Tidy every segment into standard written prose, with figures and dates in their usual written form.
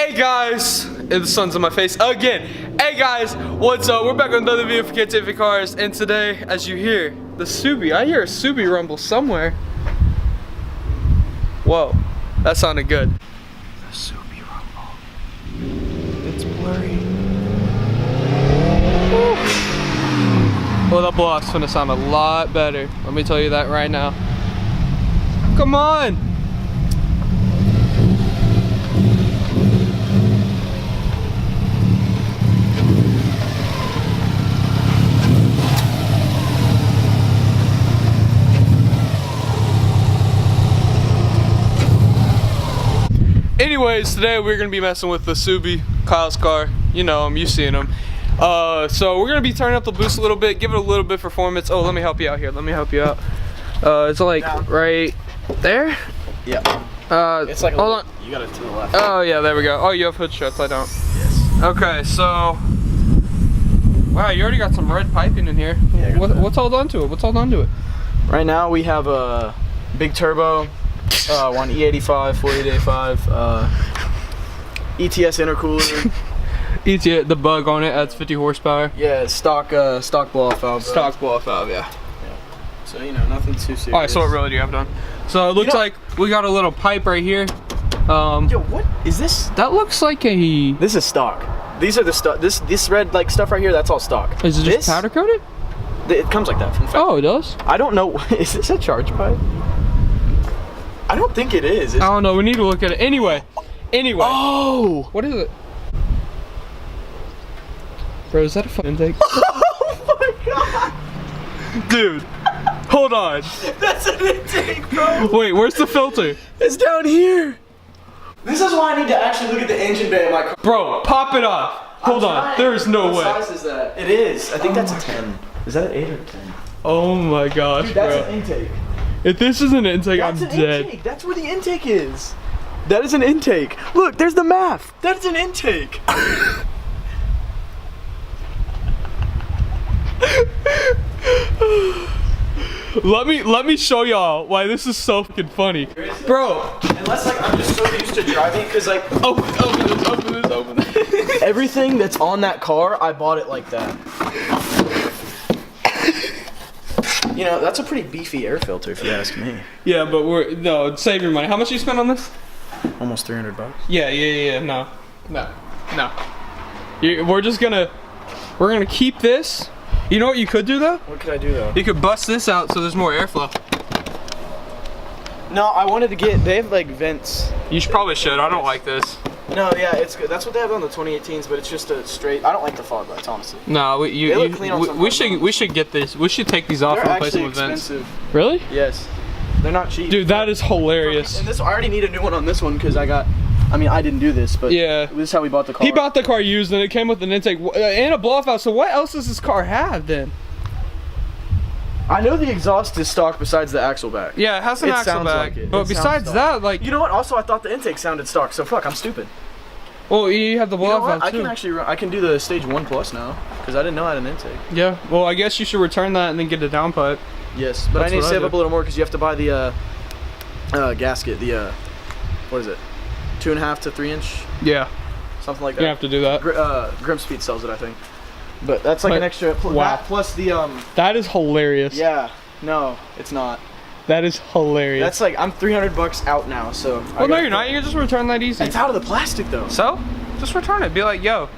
Hey guys, the sun's on my face again. Hey guys, what's up? We're back with another video for KTV Cars, and today, as you hear, the Subi. I hear a Subi rumble somewhere. Whoa, that sounded good. The Subi rumble. It's blurry. Well, that block's gonna sound a lot better. Let me tell you that right now. Come on. Anyways, today we're gonna be messing with the Subi, Kyle's car. You know him, you've seen him. So we're gonna be turning up the boost a little bit, give it a little bit of performance. Oh, let me help you out here. Let me help you out. It's like right there. Yeah. It's like hold on. You got it to the left. Oh yeah, there we go. Oh, you have hood struts. I don't. Yes. Okay, so wow, you already got some red piping in here. Yeah, What's all done to it? What's all done to it? Right now we have a big turbo, one E85, 48A5, ETS intercooler. ETS, the bug on it adds 50 horsepower. Yeah, stock blow off valve. Stock blow off valve, yeah. So you know, nothing too serious. All right, so what really do you have done? So it looks like we got a little pipe right here. Yo, what is this? That looks like a. This is stock. These are the stuff. This red like stuff right here. That's all stock. Is it just powder coated? It comes like that from factory. Oh, it does. I don't know. Is this a charge pipe? I don't think it is. I don't know. We need to look at it. Anyway. Oh. What is it? Bro, is that a fucking intake? Oh my god. Dude, hold on. That's an intake, bro. Wait, where's the filter? It's down here. This is why I need to actually look at the engine bay of my car. Bro, pop it off. Hold on. There is no way. What size is that? It is. I think that's a 10. Is that an 8 or a 10? Oh my gosh, Dude, that's bro. an intake. If this is an intake, That's I'm an dead. intake. That's where the intake is. That is an intake. Look, there's the math. That's an intake. Let me show y'all why this is so fucking funny. Bro. Unless like I'm just so used to driving because like Open this. everything that's on that car, I bought it like that. You know, that's a pretty beefy air filter if you ask me. Yeah, but no, save your money. How much you spent on this? Almost 300 bucks. Yeah, no. We're gonna keep this. You know what you could do though? What could I do though? You could bust this out so there's more airflow. No, I wanted to get, they have like vents. You probably should. I don't like this. No, yeah, it's good. That's what they have on the 2018s, but it's just a straight, I don't like the fog lights, honestly. No, They look clean on some we cars. should get this. We should take these off They're and replace them actually with vents. expensive. Really? Yes. They're not cheap. Dude, that is hilarious. And this, I already need a new one on this one because I mean, I didn't do this, but Yeah. this is how we bought the car. He bought the car used and it came with an intake and a blow-off valve. So what else does this car have then? I know the exhaust is stock besides the axle back. Yeah, it has an It axle sounds back. like it. But It besides sounds that, like, You know what? Also, I thought the intake sounded stock, so fuck, I'm stupid. well, you have the You know blow-off what? valve I too. can actually, I can do the stage 1 plus now because I didn't know I had an intake. Yeah. Well, I guess you should return that and then get a downpipe. Yes, but That's I need to what I save do. up a little more because you have to buy the gasket, the what is it? 2.5 to 3 inch, Yeah. something like You that. have to do that. Grimspeed sells it, I think. But that's like But- an extra. wow. That plus the That is hilarious. Yeah. No, it's not. That is hilarious. That's like I'm 300 bucks out now, so. well, no, you're not. You can just return that easy. It's out of the plastic though. So, just return it. Be like, yo,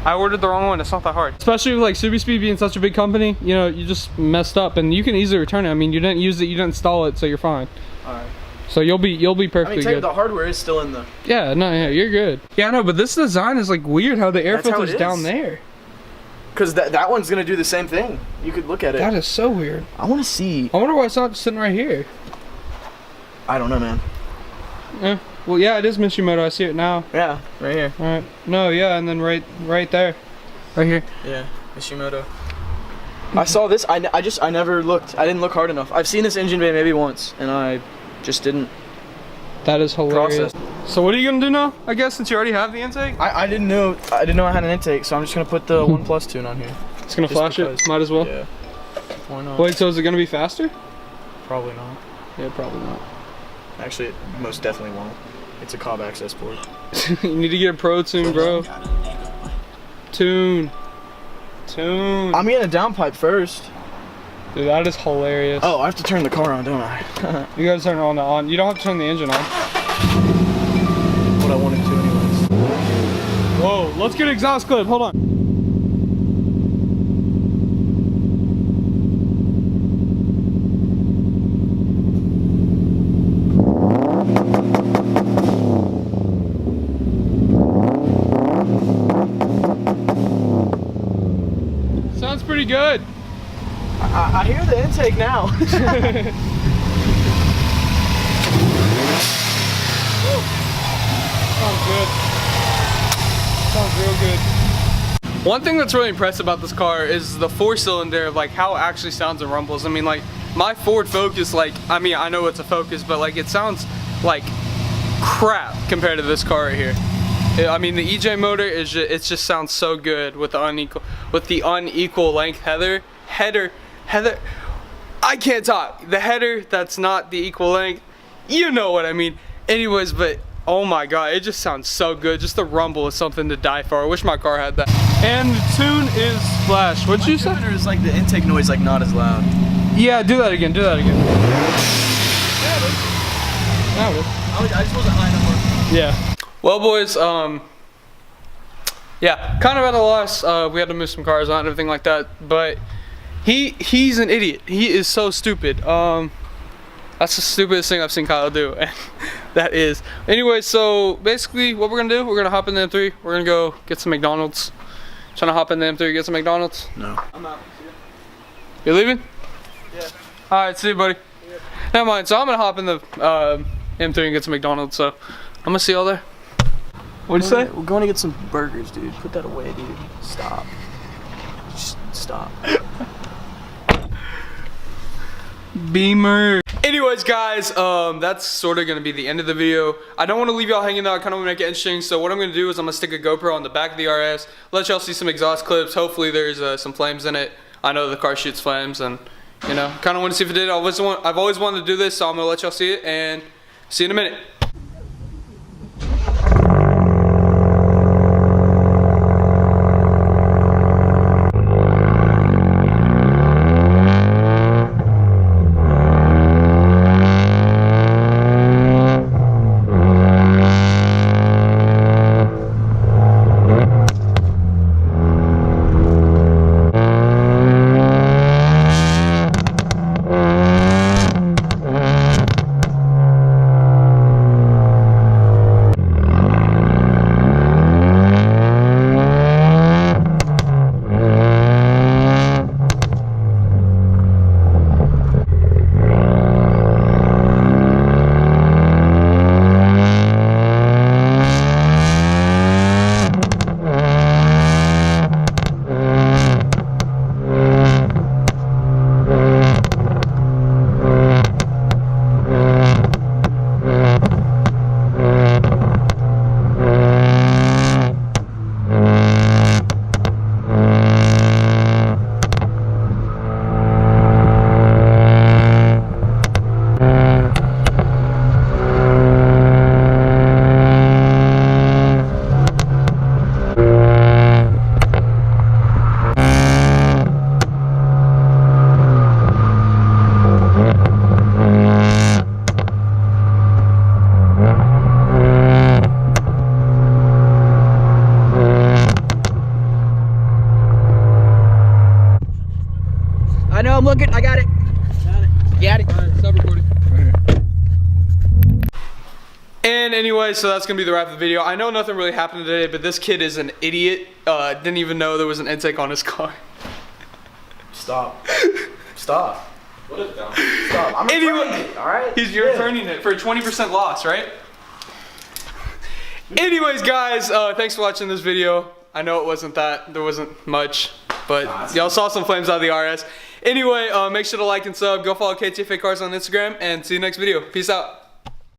I ordered the wrong one. It's not that hard. Especially with like Subi Speed being such a big company, you know, you just messed up, and you can easily return it. I mean, you didn't use it, you didn't install it, so you're fine. All right. So you'll be I perfectly mean, tell you, good. the hardware is still in the. Yeah, no, yeah, you're good. Yeah, no, but this design is like weird how the air That's how filter's it down is. there. Cause that one's gonna do the same thing. You could look at it. That is so weird. I want to see. I wonder why it's not just sitting right here. I don't know, man. Well, yeah, it is Mishimoto. I see it now. Yeah, right here. All right. No, yeah, and then right there, right here. Yeah, Mishimoto. I saw this. I never looked. I didn't look hard enough. I've seen this engine bay maybe once, and I just didn't. That is hilarious. Process. So what are you gonna do now? I guess since you already have the intake, I didn't know. I didn't know I had an intake, so I'm just gonna put the 1 Plus tune on here. it's gonna Just flash it. because. Might as well. Yeah. Why not? Wait, so is it gonna be faster? Probably not. Yeah, probably not. Actually, it most definitely won't. It's a Cobb access port. You need to get a pro tune, bro. Tune. I'm getting a downpipe first. Dude, that is hilarious. Oh, I have to turn the car on, don't I? You gotta turn it on. You don't have to turn the engine on. What I wanted to anyways. Whoa, let's get exhaust clip. Hold on. Sounds pretty good. I hear the intake now. Sounds good. Sounds real good. One thing that's really impressive about this car is the 4-cylinder, like how it actually sounds and rumbles. I mean, like my Ford Focus, like, I mean, I know it's a Focus, but like it sounds like crap compared to this car right here. I mean, the EJ motor is just, it just sounds so good with the unequal length header. I can't talk. The header that's not the equal length. You know what I mean. Anyways, but oh my god, it just sounds so good. Just the rumble is something to die for. I wish my car had that. And the tune is Splash. What'd you say? Or is like the intake noise like not as loud. Yeah, do that again. Do that again. Yeah, it is. I just wasn't high enough. Yeah. Well, boys, yeah, kind of at a loss. We had to move some cars on and everything like that, but he's an idiot. He is so stupid. That's the stupidest thing I've seen Kyle do, and that is. Anyway, so basically what we're gonna do, we're gonna hop in the M3. We're gonna go get some McDonald's. Trying to hop in the M3, get some McDonald's. No. I'm out. You're leaving? Yeah. All right, see you, buddy. Yeah. Never mind. So I'm gonna hop in the M3 and get some McDonald's. So I'm gonna see y'all there. What'd you say? We're going to get some burgers, dude. Put that away, dude. Stop. Just stop. Beamer. Anyways, guys, that's sort of gonna be the end of the video. I don't want to leave y'all hanging out. I kind of want to make it interesting. So what I'm gonna do is I'm gonna stick a GoPro on the back of the RS, let y'all see some exhaust clips. Hopefully there's some flames in it. I know the car shoots flames, and you know, kind of want to see if it did. I've always wanted to do this, so I'm gonna let y'all see it and see you in a minute. I know, I'm looking. I got it. Got it. All right, stop recording. And anyway, so that's gonna be the wrap of the video. I know nothing really happened today, but this kid is an idiot. Didn't even know there was an intake on his car. Stop. Stop. What is that? Stop. I'm returning it, all right? You're returning it for a 20% loss, right? Anyways, guys, thanks for watching this video. I know it wasn't that, there wasn't much, but y'all saw some flames out of the RS. Anyway, make sure to like and sub. Go follow KTFA Cars on Instagram, and see you next video. Peace out.